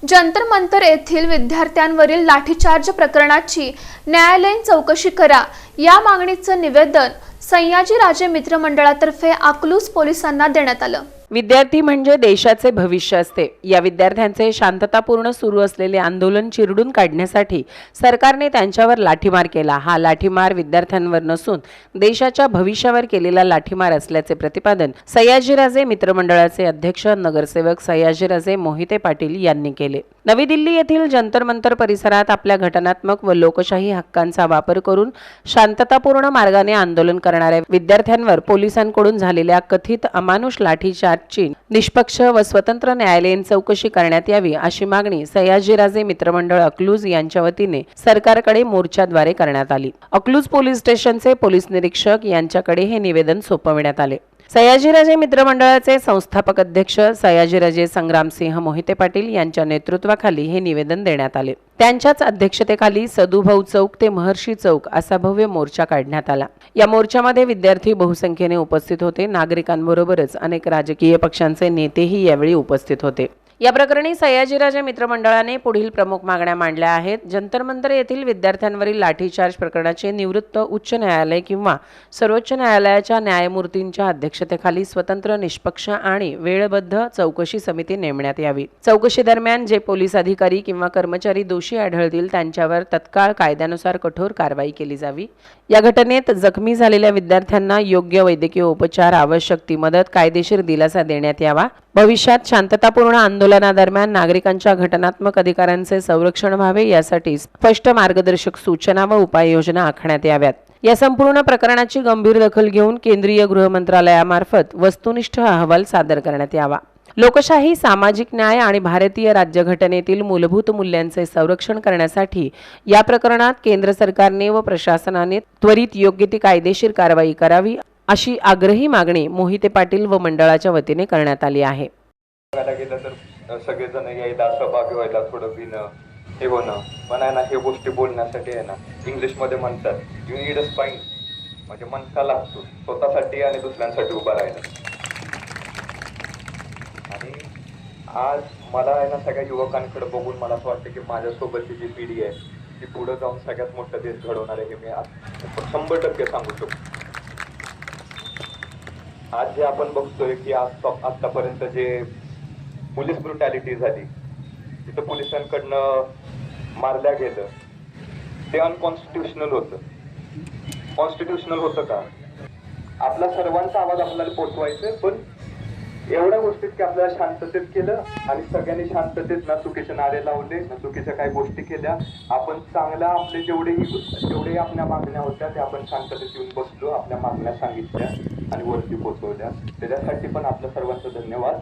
जंतर मंतर येथील विद्यार्थ्यांवरील लाठीचार्ज प्रकरणाची न्यायालयीन चौकशी करा या मागणीचं निवेदन सयाजीराजे मित्र मंडळातर्फे अकलूज पोलिसांना देण्यात आलं। विद्यार्थी म्हणजे देशाचे भविष्य असते। या विद्यार्थ्यांचे शांततापूर्ण सुरू असलेले आंदोलन चिरडून काढण्यासाठी सरकारने त्यांच्यावर लाठीमार केला। हा लाठीमार विद्यार्थ्यांवर नसून देशाच्या भविष्यावर केलेला लाठीमार असल्याचे प्रतिपादन सयाजीराजे मित्रमंडळाचे अध्यक्ष नगरसेवक सयाजीराजे मोहिते पाटील यांनी केले। नवी दिल्ली येथील जंतर मंतर परिसरात आपल्या घटनात्मक व लोकशाही हक्कांचा वापर करून शांततापूर्ण मार्गाने आंदोलन करणाऱ्या विद्यार्थ्यांवर पोलिसांकडून झालेल्या कथित अमानुष लाठीचार्जची निष्पक्ष व स्वतंत्र न्यायालयीन चौकशी करण्यात यावी अशी मागणी सयाजीराजे मित्रमंडळ अकलूज यांच्या वतीने सरकारकडे मोर्चाद्वारे करण्यात आली। अकलूज पोलीस स्टेशनचे पोलीस निरीक्षक यांच्याकडे हे निवेदन सोपविण्यात आले। सयाजीराजे मित्रमंडळाचे संस्थापक अध्यक्ष सयाजीराजे संग्रामसिंह मोहिते पाटील यांच्या नेतृत्वाखाली हे निवेदन देण्यात आले। त्यांच्याच अध्यक्षतेखाली सदुभाऊ चौक ते महर्षी चौक असा भव्य मोर्चा काढण्यात आला। या मोर्चामध्ये विद्यार्थी बहुसंख्येने उपस्थित होते। नागरिकांबरोबरच अनेक राजकीय पक्षांचे नेतेही यावेळी उपस्थित होते। या प्रकरणी सयाजीराजे मित्रमंडळाने पुढील प्रमुख मागण्या मांडल्या आहेत। जंतर मंतर येथील विद्यार्थ्यांवरील लाठीचार्ज प्रकरणाचे निवृत्त उच्च न्यायालय किंवा सर्वोच्च न्यायालयाच्या न्यायमूर्तींच्या अध्यक्षतेखाली स्वतंत्र निष्पक्ष आणि वेळबद्ध चौकशी समिती नेमण्यात यावी। चौकशी दरम्यान जे पोलीस अधिकारी किंवा कर्मचारी दोषी आढळतील त्यांच्यावर तत्काळ कायद्यानुसार कठोर कारवाई केली जावी। या घटनेत जखमी झालेल्या विद्यार्थ्यांना योग्य वैद्यकीय उपचार, आवश्यक ती मदत, कायदेशीर दिलासा देण्यात यावा। भविष्यात शांततापूर्ण आंदोलनादरम्यान नागरिकांच्या घटनात्मक अधिकारांचे संरक्षण व्हावे यासाठी स्पष्ट मार्गदर्शक सूचना व उपाययोजना आखण्यात याव्यात। या संपूर्ण प्रकरणाची गंभीर दखल घेऊन केंद्रीय गृह मंत्रालयामार्फत वस्तुनिष्ठ अहवाल सादर करण्यात यावा। लोकशाही, सामाजिक न्याय आणि भारतीय राज्यघटनेतील मूलभूत मूल्यांचे संरक्षण करण्यासाठी या प्रकरणात केंद्र सरकारने व प्रशासनाने त्वरित योग्य ती कायदेशीर कारवाई करावी अशी आग्रही मागणी मोहिते पाटील व मंडळाच्या वतीने करण्यात आली आहे। गेलं तर सगळेजण यायला सहभागी व्हायला थोडं भिनं हे होणं, पण आहे ना हे गोष्टी बोलण्यासाठी आहे ना इंग्लिशमध्ये म्हणतात यू नीड अ स्पाइन, म्हणजे मनसा लागतो स्वतःसाठी आणि दुसऱ्यांसाठी उभा राहायला। आणि आज मला आहे ना सगळ्या युवकांकडे बघून मला असं वाटतं की माझ्यासोबतची जी पिढी आहे ती पुढे जाऊन सगळ्यात मोठं देश घडवणार आहे हे मी आज 100% सांगू शकतो। आज जे आपण बघतोय की आतापर्यंत जे पोलीस ब्रुटॅलिटी झाली, तिथं पोलिसांकडनं मारल्या गेलं, ते अनकॉन्स्टिट्युशनल होतं। कॉन्स्टिट्युशनल होतं का? आपला सर्वांचा आवाज आपल्याला पोचवायचा, पण एवढ्या गोष्टीत की आपल्याला शांततेत केलं आणि सगळ्यांनी शांततेत ना चुकीचे नारे लावले ना चुकीच्या काही गोष्टी केल्या। आपण चांगल्या आपले जेवढे आपल्या मागण्या होत्या त्या आपण शांततेत येऊन बसलो, आपल्या मागण्या सांगितल्या आणि वरती पोचवल्या। त्याच्यासाठी पण आपल्या सर्वांचं धन्यवाद।